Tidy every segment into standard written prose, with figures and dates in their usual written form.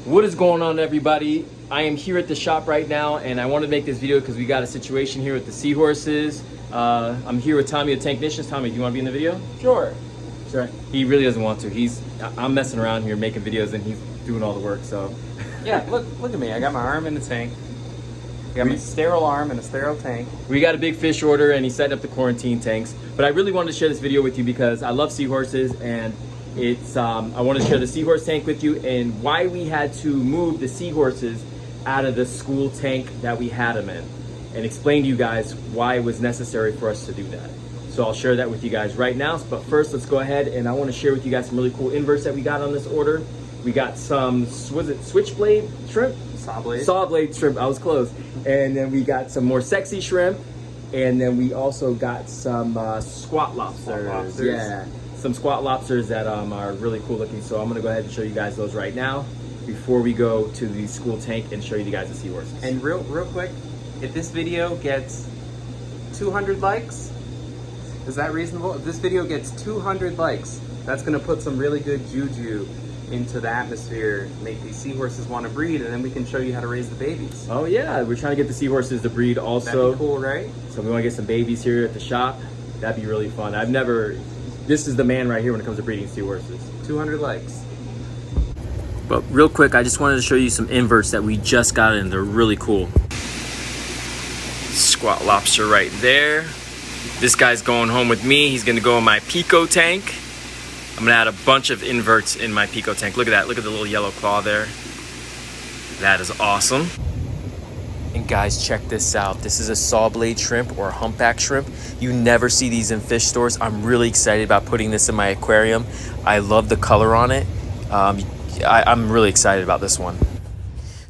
What is going on, everybody? I am here at the shop right now, and I want to make this video because we got a situation here with the Seahorses. I'm here with Tommy, the Tanknicians. Tommy, do you want to be in the video? Sure. Sure. He really doesn't want to. I'm messing around here making videos, and he's doing all the work. So. Yeah, look at me. I got my arm in the tank. I got my sterile arm in a sterile tank. We got a big fish order, and he's setting up the quarantine tanks. But I really wanted to share this video with you because I love seahorses, and it's I wanted to share the seahorse tank with you and why we had to move the seahorses out of the school tank that we had them in, and explain to you guys why it was necessary for us to do that. So I'll share that with you guys right now. But first, let's go ahead and I want to share with you guys some really cool inverts that we got on this order. We got some, was it switchblade shrimp? Sawblade shrimp, I was close. And then we got some more sexy shrimp. And then we also got some squat lobsters. Yeah, some squat lobsters that are really cool looking. So I'm gonna go ahead and show you guys those right now before we go to the school tank and show you guys the seahorses. And real quick, if this video gets 200 likes, is that reasonable? If this video gets 200 likes, that's gonna put some really good juju into the atmosphere, make these seahorses want to breed, and then we can show you how to raise the babies. Oh yeah, we're trying to get the seahorses to breed also. That'd be cool, right? So we want to get some babies here at the shop. That'd be really fun. This is the man right here when it comes to breeding seahorses. 200 likes. But real quick, I just wanted to show you some inverts that we just got in. They're really cool. Squat lobster right there. This guy's going home with me. He's gonna go in my Pico tank. I'm gonna add a bunch of inverts in my Pico tank. Look at that, look at the little yellow claw there. That is awesome. And guys, check this out. This is a sawblade shrimp or a humpback shrimp. You never see these in fish stores. I'm really excited about putting this in my aquarium. I love the color on it. I'm really excited about this one.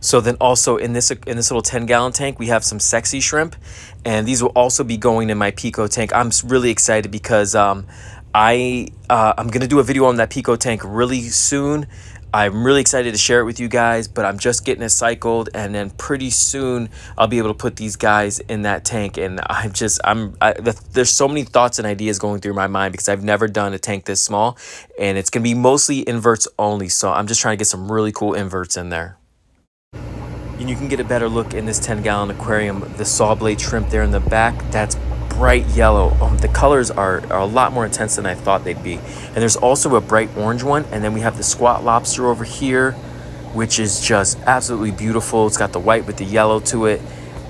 So then also in this little 10-gallon tank, we have some sexy shrimp, and these will also be going in my Pico tank. I'm really excited because I'm gonna do a video on that Pico tank really soon. I'm really excited to share it with you guys, but I'm just getting it cycled, and then pretty soon I'll be able to put these guys in that tank. And there's so many thoughts and ideas going through my mind because I've never done a tank this small, and it's gonna be mostly inverts only. So I'm just trying to get some really cool inverts in there. And you can get a better look in this 10-gallon aquarium. The sawblade shrimp there in the back, that's bright yellow. The colors are a lot more intense than I thought they'd be. And there's also a bright orange one, and then we have the squat lobster over here, which is just absolutely beautiful. It's got the white with the yellow to it.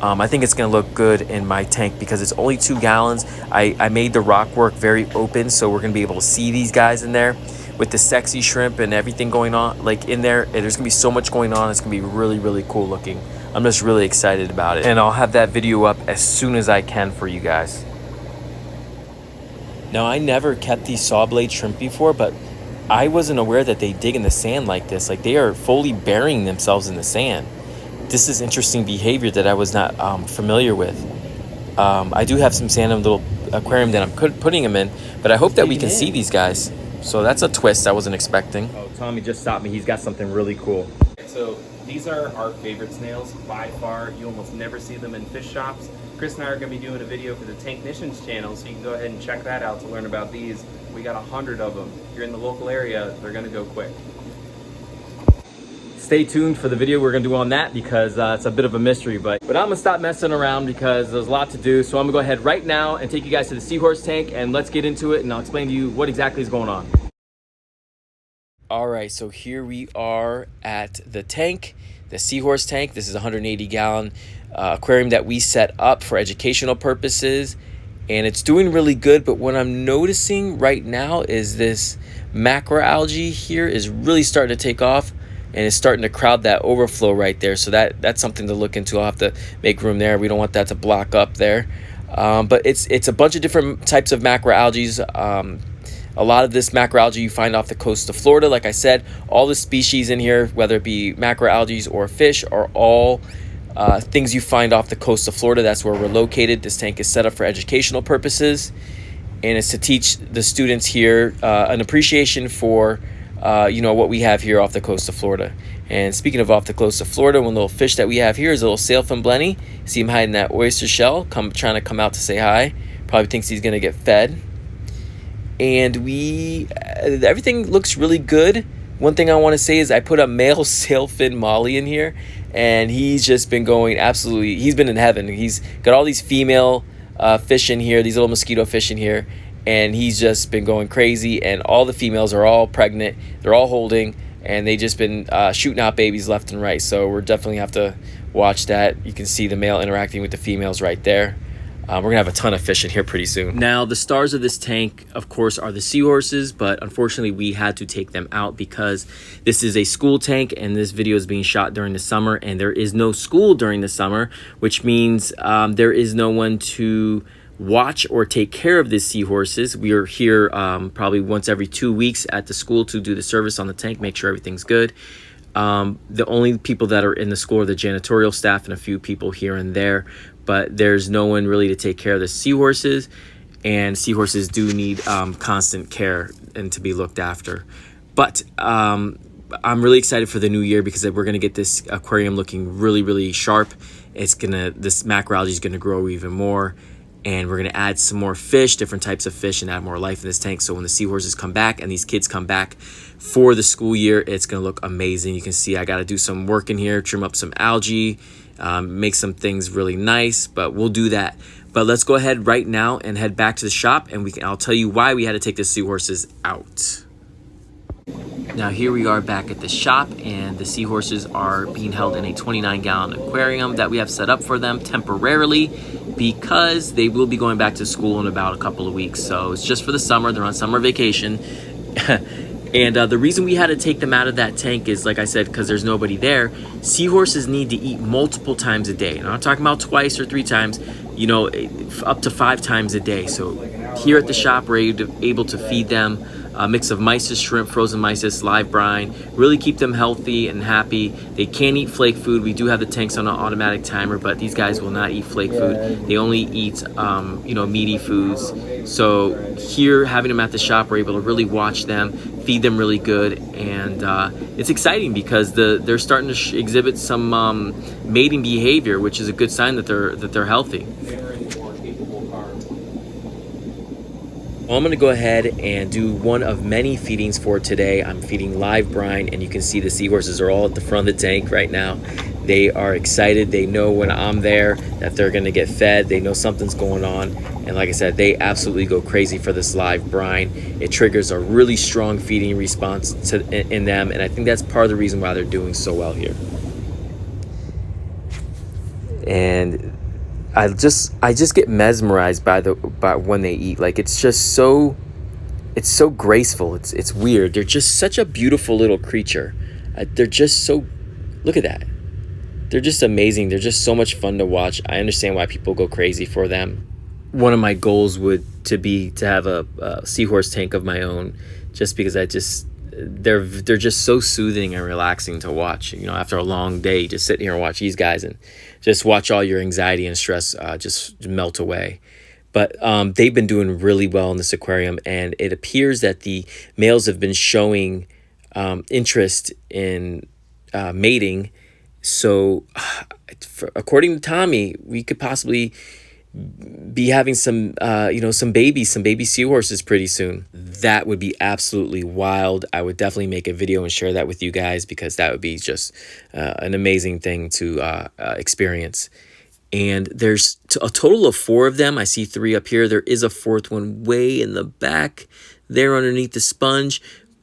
I think it's gonna look good in my tank because it's only 2 gallons. I made the rock work very open, so we're gonna be able to see these guys in there with the sexy shrimp and everything going on like in there. There's gonna be so much going on. It's gonna be really, really cool looking. I'm just really excited about it, and I'll have that video up as soon as I can for you guys. Now, I never kept these sawblade shrimp before, but I wasn't aware that they dig in the sand like this. Like, they are fully burying themselves in the sand. This is interesting behavior that I was not familiar with. I do have some sand in a little aquarium that I'm putting them in, but I hope that we can see these guys. So that's a twist I wasn't expecting. Oh, Tommy just stopped me. He's got something really cool. So these are our favorite snails by far. You almost never see them in fish shops. Chris and I are going to be doing a video for the Tanknicians channel, so you can go ahead and check that out to learn about these. We got 100 of them. If you're in the local area, they're going to go quick. Stay tuned for the video we're going to do on that because it's a bit of a mystery, but I'm going to stop messing around because there's a lot to do. So I'm going to go ahead right now and take you guys to the seahorse tank, and let's get into it, and I'll explain to you what exactly is going on. All right, so here we are at the tank, the seahorse tank. This is a 180-gallon aquarium that we set up for educational purposes, and it's doing really good. But what I'm noticing right now is this macroalgae here is really starting to take off, and it's starting to crowd that overflow right there. So that's something to look into. I'll have to make room there. We don't want that to block up there. But it's a bunch of different types of macroalgae. A lot of this macroalgae you find off the coast of Florida. Like I said, all the species in here, whether it be macroalgae or fish, are all things you find off the coast of Florida. That's where we're located. This tank is set up for educational purposes, and it's to teach the students here an appreciation for what we have here off the coast of Florida. And speaking of off the coast of Florida, one little fish that we have here is a little sailfin blenny. See him hiding that oyster shell, trying to come out to say hi. Probably thinks he's gonna get fed. And everything looks really good. one thing I want to say is I put a male sailfin molly in here, and he's just been going absolutely, he's been in heaven. He's got all these female fish in here, these little mosquito fish in here, and he's just been going crazy, and all the females are all pregnant, they're all holding, and they just been shooting out babies left and right. So we're definitely have to watch that. You can see the male interacting with the females right there. We're gonna have a ton of fish in here pretty soon. Now, the stars of this tank, of course, are the seahorses, but unfortunately we had to take them out because this is a school tank and this video is being shot during the summer, and there is no school during the summer, which means there is no one to watch or take care of the seahorses. We are here probably once every 2 weeks at the school to do the service on the tank, make sure everything's good. The only people that are in the school are the janitorial staff and a few people here and there, but there's no one really to take care of the seahorses, and seahorses do need constant care and to be looked after. But I'm really excited for the new year because we're going to get this aquarium looking really, really sharp. This macroalgae is going to grow even more, and we're going to add some more fish, different types of fish, and add more life in this tank. So when the seahorses come back and these kids come back for the school year, it's going to look amazing. You can see I got to do some work in here, trim up some algae, make some things really nice, but we'll do that. But let's go ahead right now and head back to the shop, and I'll tell you why we had to take the seahorses out. Now here we are back at the shop, and the seahorses are being held in a 29-gallon aquarium that we have set up for them temporarily because they will be going back to school in about a couple of weeks. So it's just for the summer. They're on summer vacation. And the reason we had to take them out of that tank is, like I said, because there's nobody there. Seahorses need to eat multiple times a day. And I'm not talking about twice or 3 times, you know, up to 5 times a day. So here at the shop, we're able to feed them a mix of mysis, shrimp, frozen mysis, live brine, really keep them healthy and happy. They can eat flake food. We do have the tanks on an automatic timer, but these guys will not eat flake food. They only eat, you know, meaty foods. So here, having them at the shop, we're able to really watch them, feed them really good, and it's exciting because they're starting to exhibit some mating behavior, which is a good sign that they're healthy. Well, I'm going to go ahead and do one of many feedings for today. I'm feeding live brine, and you can see the seahorses are all at the front of the tank right now. They are excited. They know when I'm there that they're going to get fed. They know something's going on. And like I said, they absolutely go crazy for this live brine. It triggers a really strong feeding response in them, and I think that's part of the reason why they're doing so well here. And I just get mesmerized by when they eat. Like, it's just so graceful. It's weird. They're just such a beautiful little creature. They're just so, look at that. They're just amazing. They're just so much fun to watch. I understand why people go crazy for them. One of my goals would be to have a seahorse tank of my own, just because they're just so soothing and relaxing to watch. You know, after a long day, just sit here and watch these guys and just watch all your anxiety and stress just melt away. But they've been doing really well in this aquarium, and it appears that the males have been showing interest in mating. So according to Tommy, we could possibly be having some baby seahorses pretty soon. That would be absolutely wild. I would definitely make a video and share that with you guys, because that would be just an amazing thing to experience. And there's a total of 4 of them. I see 3 up here. There is a 4th one way in the back there underneath the sponge.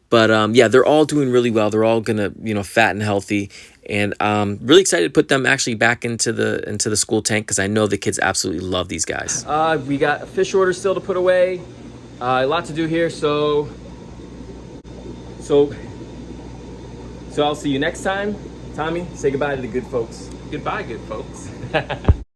But yeah, they're all doing really well. They're all gonna, fat and healthy. And really excited to put them actually back into the school tank, because I know the kids absolutely love these guys. We got a fish order still to put away. A lot to do here. So I'll see you next time. Tommy, say goodbye to the good folks. Goodbye, good folks.